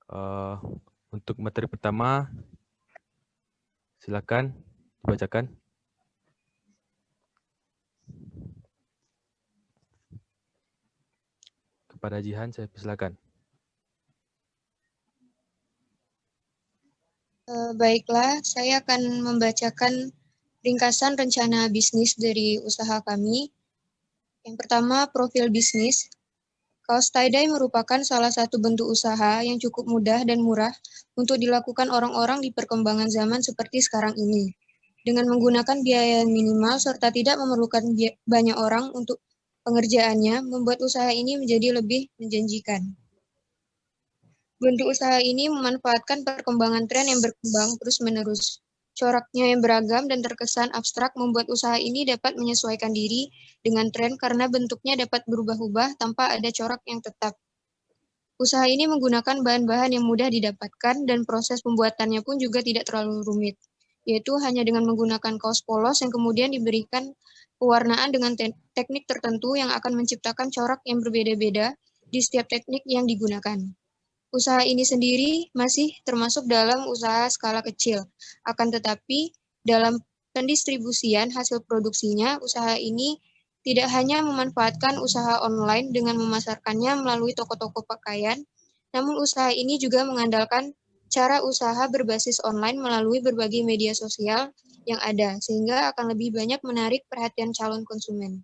Eh, untuk materi pertama, silakan dibacakan. Kepada Jihan, saya persilakan. Baiklah, saya akan membacakan ringkasan rencana bisnis dari usaha kami. Yang pertama, profil bisnis. Kaos tie-dye merupakan salah satu bentuk usaha yang cukup mudah dan murah untuk dilakukan orang-orang di perkembangan zaman seperti sekarang ini. Dengan menggunakan biaya minimal serta tidak memerlukan banyak orang untuk pengerjaannya, membuat usaha ini menjadi lebih menjanjikan. Bentuk usaha ini memanfaatkan perkembangan tren yang berkembang terus-menerus. Coraknya yang beragam dan terkesan abstrak membuat usaha ini dapat menyesuaikan diri dengan tren karena bentuknya dapat berubah-ubah tanpa ada corak yang tetap. Usaha ini menggunakan bahan-bahan yang mudah didapatkan dan proses pembuatannya pun juga tidak terlalu rumit, yaitu hanya dengan menggunakan kaos polos yang kemudian diberikan pewarnaan dengan teknik tertentu yang akan menciptakan corak yang berbeda-beda di setiap teknik yang digunakan. Usaha ini sendiri masih termasuk dalam usaha skala kecil, akan tetapi dalam pendistribusian hasil produksinya, usaha ini tidak hanya memanfaatkan usaha online dengan memasarkannya melalui toko-toko pakaian, namun usaha ini juga mengandalkan cara usaha berbasis online melalui berbagai media sosial yang ada, sehingga akan lebih banyak menarik perhatian calon konsumen.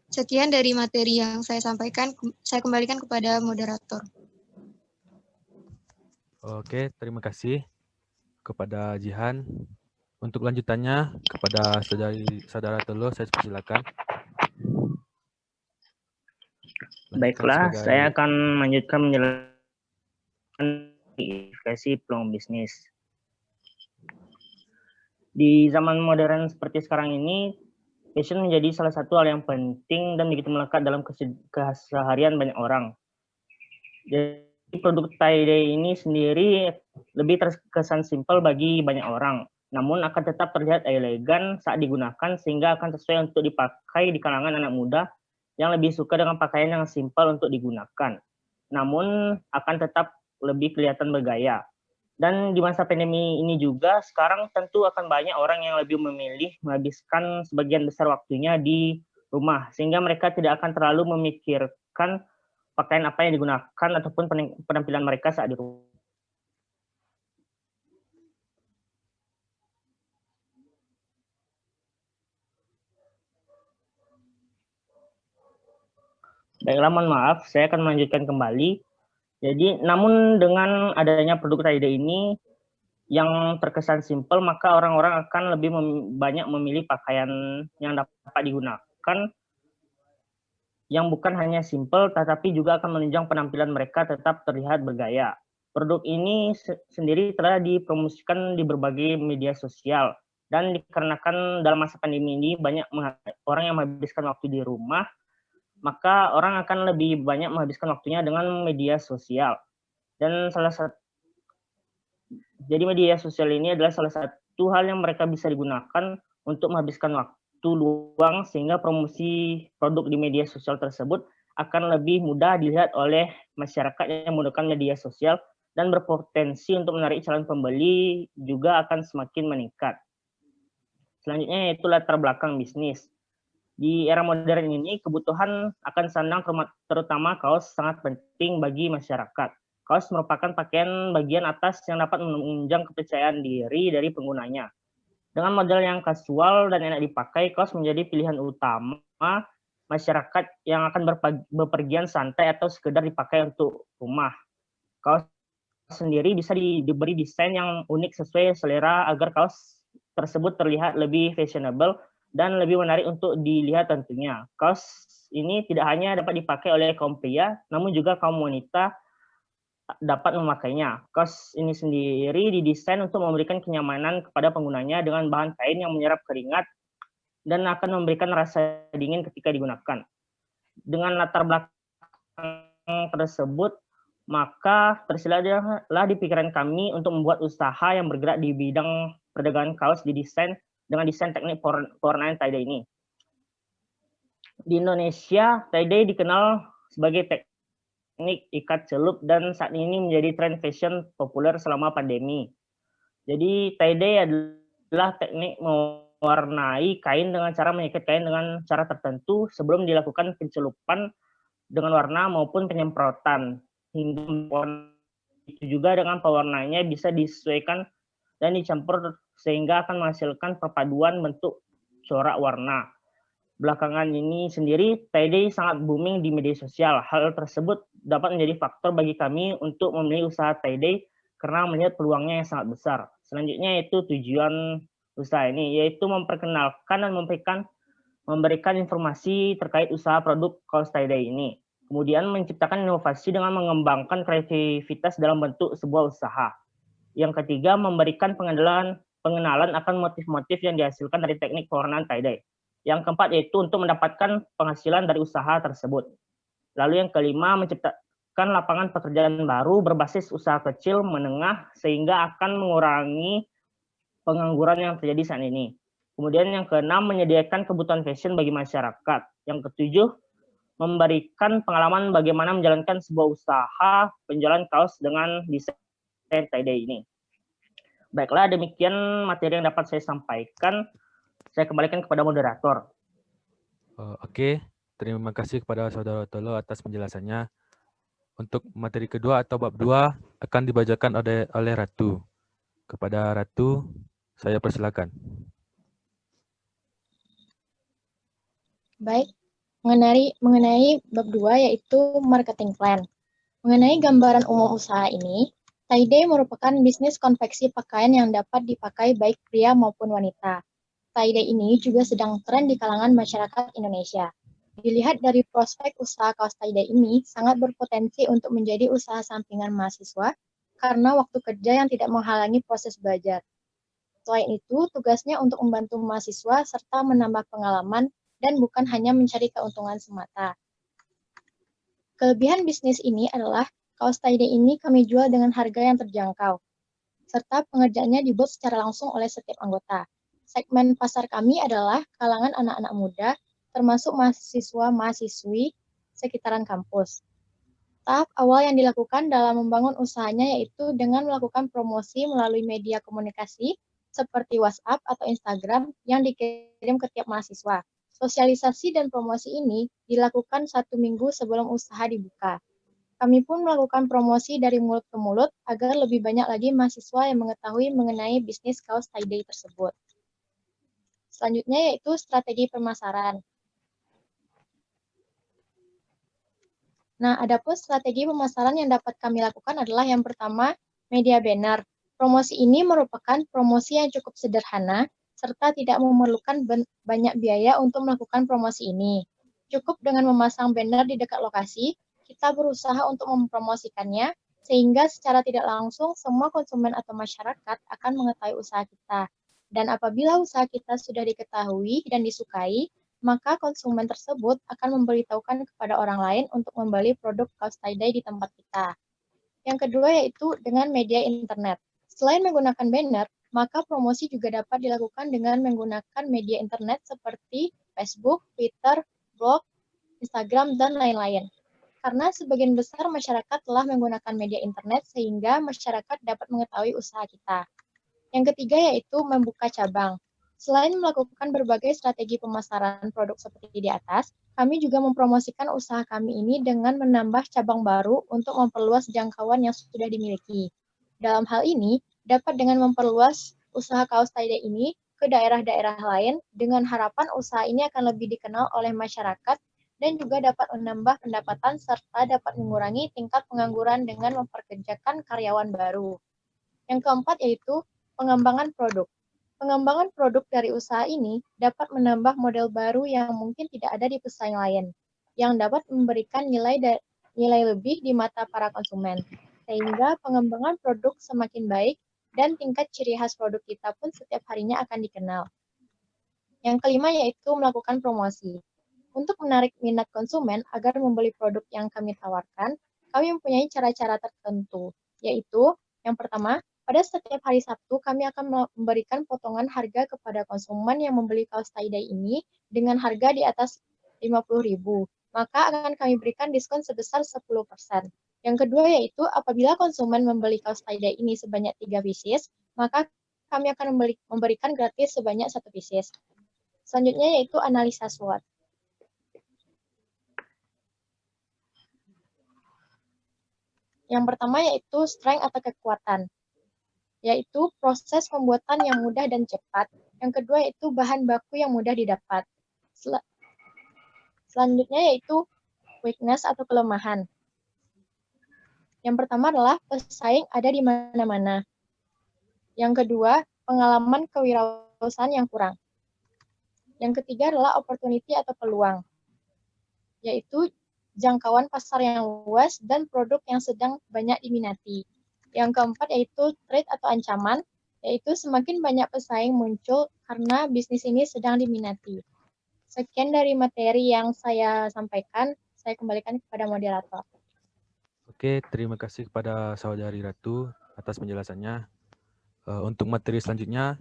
Sekian dari materi yang saya sampaikan, saya kembalikan kepada moderator. Oke, terima kasih kepada Jihan. Untuk lanjutannya, kepada saudara Telo, saya persilakan. Baiklah, saya akan melanjutkan menjelaskan identifikasi peluang bisnis. Di zaman modern seperti sekarang ini, fashion menjadi salah satu hal yang penting dan begitu melekat dalam keseharian banyak orang. Jadi produk tie-dye ini sendiri lebih terkesan simpel bagi banyak orang, namun akan tetap terlihat elegan saat digunakan sehingga akan sesuai untuk dipakai di kalangan anak muda yang lebih suka dengan pakaian yang simpel untuk digunakan, namun akan tetap lebih kelihatan bergaya. Dan di masa pandemi ini juga sekarang tentu akan banyak orang yang lebih memilih menghabiskan sebagian besar waktunya di rumah, sehingga mereka tidak akan terlalu memikirkan pakaian apa yang digunakan ataupun penampilan mereka saat di rumah. Baiklah, mohon maaf, saya akan melanjutkan kembali. Jadi, namun dengan adanya produk tie-dye ini yang terkesan simpel, maka orang-orang akan lebih banyak memilih pakaian yang dapat digunakan, yang bukan hanya simpel, tetapi juga akan menunjang penampilan mereka tetap terlihat bergaya. Produk ini sendiri telah dipromosikan di berbagai media sosial, dan dikarenakan dalam masa pandemi ini banyak orang yang menghabiskan waktu di rumah, maka orang akan lebih banyak menghabiskan waktunya dengan media sosial. Dan jadi media sosial ini adalah salah satu hal yang mereka bisa digunakan untuk menghabiskan waktu luang, sehingga promosi produk di media sosial tersebut akan lebih mudah dilihat oleh masyarakat yang menggunakan media sosial dan berpotensi untuk menarik calon pembeli juga akan semakin meningkat. Selanjutnya yaitu latar belakang bisnis. Di era modern ini, kebutuhan akan sandang terutama kaos sangat penting bagi masyarakat. Kaos merupakan pakaian bagian atas yang dapat menunjang kepercayaan diri dari penggunanya. Dengan model yang kasual dan enak dipakai, kaos menjadi pilihan utama masyarakat yang akan bepergian santai atau sekedar dipakai untuk rumah. Kaos sendiri bisa diberi desain yang unik sesuai selera agar kaos tersebut terlihat lebih fashionable dan lebih menarik untuk dilihat tentunya. Kaos ini tidak hanya dapat dipakai oleh kaum pria, namun juga kaum wanita dapat memakainya. Kaos ini sendiri didesain untuk memberikan kenyamanan kepada penggunanya dengan bahan kain yang menyerap keringat dan akan memberikan rasa dingin ketika digunakan. Dengan latar belakang tersebut, maka tersiratlah di pikiran kami untuk membuat usaha yang bergerak di bidang perdagangan kaos dengan desain teknik pewarnaan tie-dye ini. Di Indonesia, tie-dye dikenal sebagai teknik ikat celup dan saat ini menjadi tren fashion populer selama pandemi. Jadi tie-dye adalah teknik mewarnai kain dengan cara mengikat kain dengan cara tertentu sebelum dilakukan pencelupan dengan warna maupun penyemprotan. Hingga itu juga dengan pewarnanya bisa disesuaikan dan dicampur sehingga akan menghasilkan perpaduan bentuk corak warna. Belakangan ini sendiri, tie-dye sangat booming di media sosial. Hal tersebut dapat menjadi faktor bagi kami untuk memilih usaha tie-dye karena melihat peluangnya yang sangat besar. Selanjutnya yaitu tujuan usaha ini, yaitu memperkenalkan dan memberikan informasi terkait usaha produk kaos tie-dye ini. Kemudian menciptakan inovasi dengan mengembangkan kreativitas dalam bentuk sebuah usaha. Yang ketiga, memberikan pengenalan akan motif-motif yang dihasilkan dari teknik pewarnaan tie-dye. Yang keempat yaitu untuk mendapatkan penghasilan dari usaha tersebut. Lalu yang kelima, menciptakan lapangan pekerjaan baru berbasis usaha kecil menengah sehingga akan mengurangi pengangguran yang terjadi saat ini. Kemudian yang keenam, menyediakan kebutuhan fashion bagi masyarakat. Yang ketujuh, memberikan pengalaman bagaimana menjalankan sebuah usaha penjualan kaos dengan desain tie-dye ini. Baiklah, demikian materi yang dapat saya sampaikan. Saya kembalikan kepada moderator. Oke, terima kasih kepada Saudara Tolo atas penjelasannya. Untuk materi kedua atau bab 2 akan dibacakan oleh Ratu. Kepada Ratu, saya persilakan. Baik, mengenai bab 2 yaitu marketing plan. Mengenai gambaran umum usaha ini, tie-dye merupakan bisnis konveksi pakaian yang dapat dipakai baik pria maupun wanita. Tie-dye ini juga sedang tren di kalangan masyarakat Indonesia. Dilihat dari prospek usaha kaos tie-dye ini sangat berpotensi untuk menjadi usaha sampingan mahasiswa karena waktu kerja yang tidak menghalangi proses belajar. Selain itu, tugasnya untuk membantu mahasiswa serta menambah pengalaman dan bukan hanya mencari keuntungan semata. Kelebihan bisnis ini adalah kaos tie-dye ini kami jual dengan harga yang terjangkau, serta pengerjaannya dibuat secara langsung oleh setiap anggota. Segmen pasar kami adalah kalangan anak-anak muda, termasuk mahasiswa-mahasiswi sekitaran kampus. Tahap awal yang dilakukan dalam membangun usahanya yaitu dengan melakukan promosi melalui media komunikasi seperti WhatsApp atau Instagram yang dikirim ke tiap mahasiswa. Sosialisasi dan promosi ini dilakukan 1 minggu sebelum usaha dibuka. Kami pun melakukan promosi dari mulut ke mulut agar lebih banyak lagi mahasiswa yang mengetahui mengenai bisnis kaos tie-dye tersebut. Selanjutnya yaitu strategi pemasaran. Nah, adapun strategi pemasaran yang dapat kami lakukan adalah yang pertama, media banner. Promosi ini merupakan promosi yang cukup sederhana, serta tidak memerlukan banyak biaya untuk melakukan promosi ini. Cukup dengan memasang banner di dekat lokasi, kita berusaha untuk mempromosikannya, sehingga secara tidak langsung semua konsumen atau masyarakat akan mengetahui usaha kita. Dan apabila usaha kita sudah diketahui dan disukai, maka konsumen tersebut akan memberitahukan kepada orang lain untuk membeli produk kaos tie-dye di tempat kita. Yang kedua yaitu dengan media internet. Selain menggunakan banner, maka promosi juga dapat dilakukan dengan menggunakan media internet seperti Facebook, Twitter, blog, Instagram, dan lain-lain. Karena sebagian besar masyarakat telah menggunakan media internet sehingga masyarakat dapat mengetahui usaha kita. Yang ketiga yaitu membuka cabang. Selain melakukan berbagai strategi pemasaran produk seperti di atas, kami juga mempromosikan usaha kami ini dengan menambah cabang baru untuk memperluas jangkauan yang sudah dimiliki. Dalam hal ini, dapat dengan memperluas usaha kaos tie-dye ini ke daerah-daerah lain dengan harapan usaha ini akan lebih dikenal oleh masyarakat dan juga dapat menambah pendapatan serta dapat mengurangi tingkat pengangguran dengan memperkerjakan karyawan baru. Yang keempat yaitu pengembangan produk. Pengembangan produk dari usaha ini dapat menambah model baru yang mungkin tidak ada di pesaing lain, yang dapat memberikan nilai lebih di mata para konsumen, sehingga pengembangan produk semakin baik dan tingkat ciri khas produk kita pun setiap harinya akan dikenal. Yang kelima yaitu melakukan promosi. Untuk menarik minat konsumen agar membeli produk yang kami tawarkan, kami mempunyai cara-cara tertentu, yaitu yang pertama, pada setiap hari Sabtu, kami akan memberikan potongan harga kepada konsumen yang membeli kaos tie-dye ini dengan harga di atas 50.000. maka akan kami berikan diskon sebesar 10%. Yang kedua yaitu apabila konsumen membeli kaos tie-dye ini sebanyak 3 pieces, maka kami akan memberikan gratis sebanyak 1 pieces. Selanjutnya yaitu analisa SWOT. Yang pertama yaitu strength atau kekuatan, yaitu proses pembuatan yang mudah dan cepat. Yang kedua yaitu bahan baku yang mudah didapat. Selanjutnya yaitu weakness atau kelemahan. Yang pertama adalah pesaing ada di mana-mana. Yang kedua, pengalaman kewirausahaan yang kurang. Yang ketiga adalah opportunity atau peluang, yaitu jangkauan pasar yang luas dan produk yang sedang banyak diminati. Yang keempat yaitu threat atau ancaman, yaitu semakin banyak pesaing muncul karena bisnis ini sedang diminati. Sekian dari materi yang saya sampaikan, saya kembalikan kepada moderator. Oke, terima kasih kepada Saudari Ratu atas penjelasannya. Untuk materi selanjutnya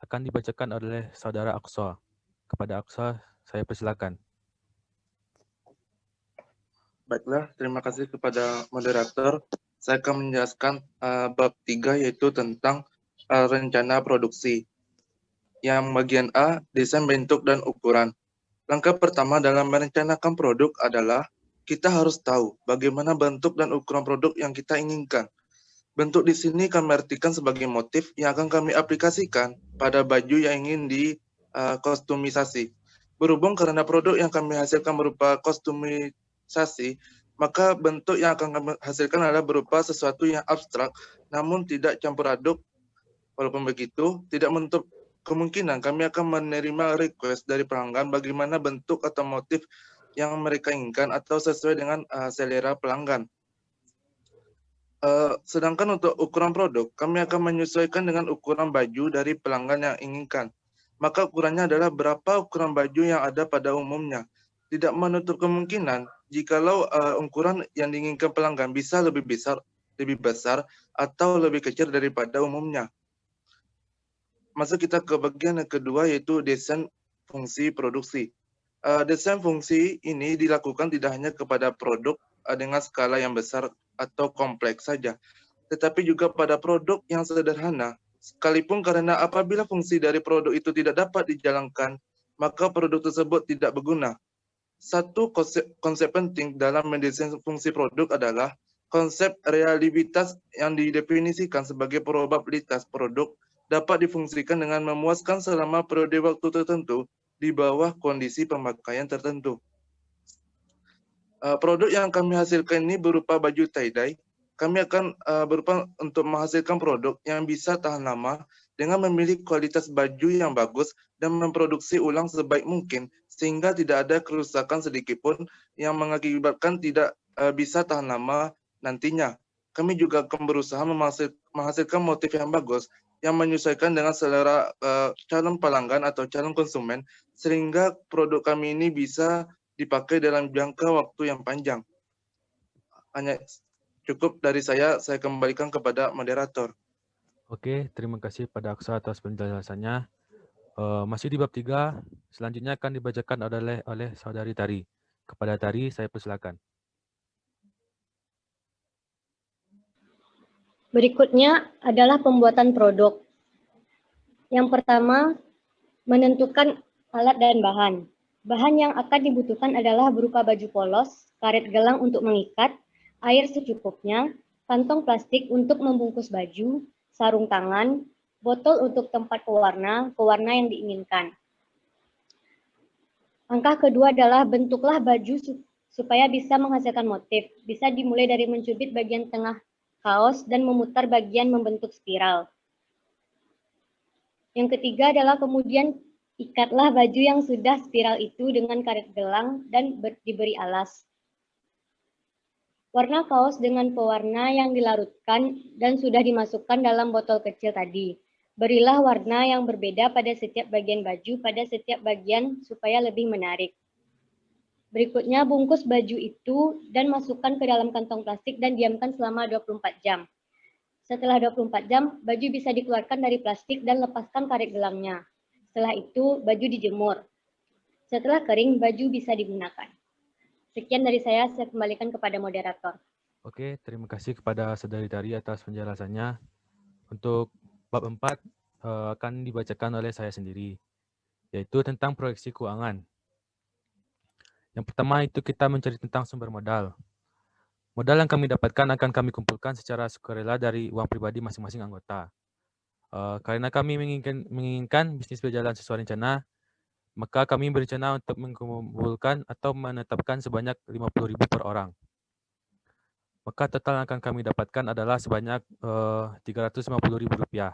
akan dibacakan oleh Saudara Aqsa. Kepada Aqsa, saya persilakan. Baiklah, terima kasih kepada moderator. Saya akan menjelaskan bab 3 yaitu tentang rencana produksi. Yang bagian A, desain bentuk dan ukuran. Langkah pertama dalam merencanakan produk adalah kita harus tahu bagaimana bentuk dan ukuran produk yang kita inginkan. Bentuk di sini kami artikan sebagai motif yang akan kami aplikasikan pada baju yang ingin dikostumisasi. Berhubung karena produk yang kami hasilkan berupa kostumisasi, maka bentuk yang akan kami hasilkan adalah berupa sesuatu yang abstrak, namun tidak campur aduk. Walaupun begitu, tidak menutup kemungkinan kami akan menerima request dari pelanggan bagaimana bentuk atau motif yang mereka inginkan atau sesuai dengan selera pelanggan. Sedangkan untuk ukuran produk, kami akan menyesuaikan dengan ukuran baju dari pelanggan yang inginkan. Maka ukurannya adalah berapa ukuran baju yang ada pada umumnya. Tidak menutup kemungkinan jikalau ukuran yang diinginkan pelanggan bisa lebih besar atau lebih kecil daripada umumnya. Masuk kita ke bagian yang kedua yaitu desain fungsi produksi. Desain fungsi ini dilakukan tidak hanya kepada produk dengan skala yang besar atau kompleks saja, tetapi juga pada produk yang sederhana. Sekalipun karena apabila fungsi dari produk itu tidak dapat dijalankan, maka produk tersebut tidak berguna. Satu konsep penting dalam mendesain fungsi produk adalah konsep realitas yang didefinisikan sebagai probabilitas produk dapat difungsikan dengan memuaskan selama periode waktu tertentu di bawah kondisi pemakaian tertentu. Produk yang kami hasilkan ini berupa baju tie-dye. Kami akan berupa untuk menghasilkan produk yang bisa tahan lama dengan memilih kualitas baju yang bagus dan memproduksi ulang sebaik mungkin sehingga tidak ada kerusakan sedikitpun yang mengakibatkan tidak bisa tahan lama nantinya. Kami juga akan berusaha menghasilkan motif yang bagus yang menyesuaikan dengan selera calon pelanggan atau calon konsumen sehingga produk kami ini bisa dipakai dalam jangka waktu yang panjang. Hanya cukup dari saya kembalikan kepada moderator. Oke, terima kasih pada Aqsa atas penjelasannya. Masih di bab 3, selanjutnya akan dibacakan oleh Saudari Tari. Kepada Tari, saya persilakan. Berikutnya adalah pembuatan produk. Yang pertama, menentukan alat dan bahan. Bahan yang akan dibutuhkan adalah berupa baju polos, karet gelang untuk mengikat, air secukupnya, kantong plastik untuk membungkus baju, sarung tangan, botol untuk tempat pewarna yang diinginkan. Langkah kedua adalah bentuklah baju supaya bisa menghasilkan motif. Bisa dimulai dari mencubit bagian tengah kaos dan memutar bagian membentuk spiral. Yang ketiga adalah kemudian ikatlah baju yang sudah spiral itu dengan karet gelang dan diberi alas. Warna kaos dengan pewarna yang dilarutkan dan sudah dimasukkan dalam botol kecil tadi. Berilah warna yang berbeda pada setiap bagian baju pada setiap bagian supaya lebih menarik. Berikutnya bungkus baju itu dan masukkan ke dalam kantong plastik dan diamkan selama 24 jam. Setelah 24 jam, baju bisa dikeluarkan dari plastik dan lepaskan karet gelangnya. Setelah itu, baju dijemur. Setelah kering, baju bisa digunakan. Sekian dari saya kembalikan kepada moderator. Oke, terima kasih kepada Saudari Tari atas penjelasannya. Untuk bab 4 akan dibacakan oleh saya sendiri, yaitu tentang proyeksi keuangan. Yang pertama itu kita mencari tentang sumber modal. Modal yang kami dapatkan akan kami kumpulkan secara sukarela dari uang pribadi masing-masing anggota. Karena kami menginginkan bisnis berjalan sesuai rencana, maka kami berencana untuk mengumpulkan atau menetapkan sebanyak 50.000 per orang. Maka total yang akan kami dapatkan adalah sebanyak Rp350.000.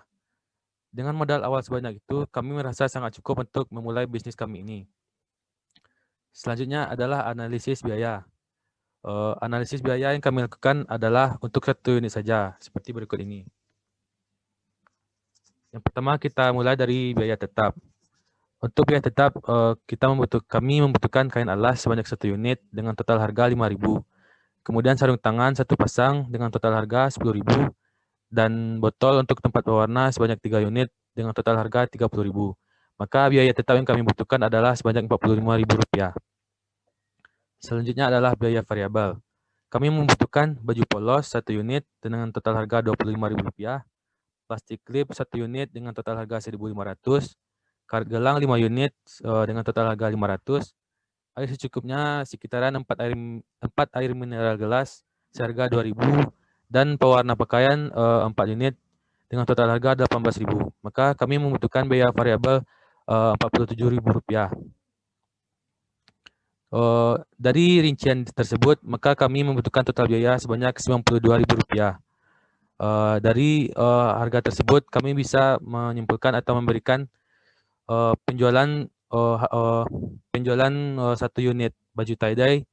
Dengan modal awal sebanyak itu, kami merasa sangat cukup untuk memulai bisnis kami ini. Selanjutnya adalah analisis biaya. Analisis biaya yang kami lakukan adalah untuk satu unit saja, seperti berikut ini. Yang pertama kita mulai dari biaya tetap. Untuk biaya tetap, kami membutuhkan kain alas sebanyak 1 unit dengan total harga Rp5.000. Kemudian sarung tangan 1 pasang dengan total harga Rp10.000. Dan botol untuk tempat pewarna sebanyak 3 unit dengan total harga Rp30.000. Maka biaya tetap yang kami butuhkan adalah sebanyak Rp45.000. Selanjutnya adalah biaya variabel. Kami membutuhkan baju polos 1 unit dengan total harga Rp25.000, plastik klip 1 unit dengan total harga Rp1.500, karet gelang 5 unit dengan total harga Rp500, air secukupnya sekitaran 4 air mineral gelas seharga Rp2.000, dan pewarna pakaian 4 unit dengan total harga Rp18.000. Maka kami membutuhkan biaya variabel Rp47.000. Dari rincian tersebut, maka kami membutuhkan total biaya sebanyak Rp92.000. Dari harga tersebut, kami bisa menyimpulkan atau memberikan penjualan 1 unit baju tie-dye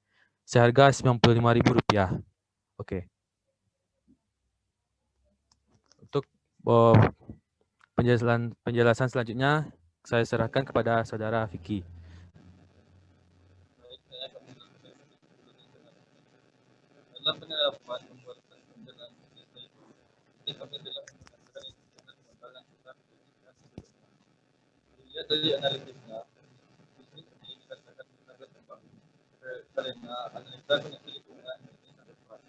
seharga Rp95.000. Oke. Untuk penjelasan selanjutnya, saya serahkan kepada Saudara Vicky. Dalam penerapan pembuatan penjualan bisnis ini kami telah menggunakan modal yang kita miliki sebelumnya. Dilihat dari analisisnya, bisnis ini dikatakan bisa berkembang karena analisa kondisi lingkungan ini sangat kuat.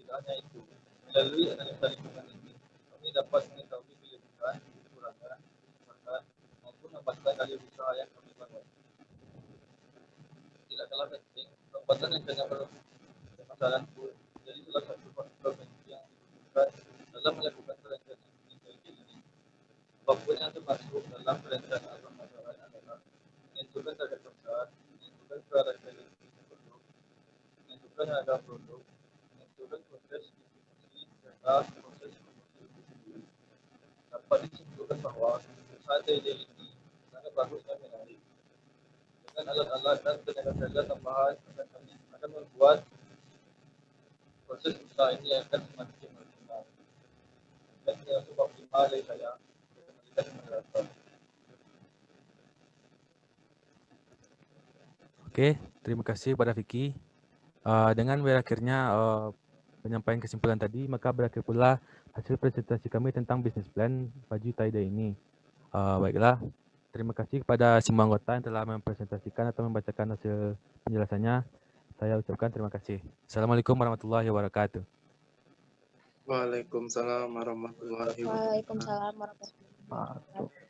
Tidak hanya itu, melalui analisa lingkungan ini, kami dapat mengetahui kelebihan, kekurangan, kesempatan maupun hambatan dari usaha yang kami bangun. Tidak kalah penting, hambatan yang banyak bermasalah pun jadi salah satu faktor yang dibutuhkan dalam melakukan perencanaan bisnis ini. Apapun yang termasuk dalam perencanaan pemasaran adalah menentukan target pasar, menentukan karakteristik produk, menentukan harga produk, menentukan proses distribusi, serta proses promosi itu sendiri. Dapat disimpulkan bahwa usaha TD ini sangat bagus dan menarik. Dengan alat-alat dan tenaga kerja tambahan akan membuat proses usaha ini akan semakin maksimal. Dan untuk optimal dari saya, Oke, terima kasih kepada Vicky. Dengan berakhirnya penyampaian kesimpulan tadi, maka berakhir pula hasil presentasi kami tentang bisnis plan baju tie-dye ini. Baiklah, terima kasih kepada semua anggota yang telah mempresentasikan atau membacakan hasil penjelasannya. Saya ucapkan terima kasih. Assalamualaikum warahmatullahi wabarakatuh. Waalaikumsalam warahmatullahi wabarakatuh. Waalaikumsalam warahmatullahi wabarakatuh.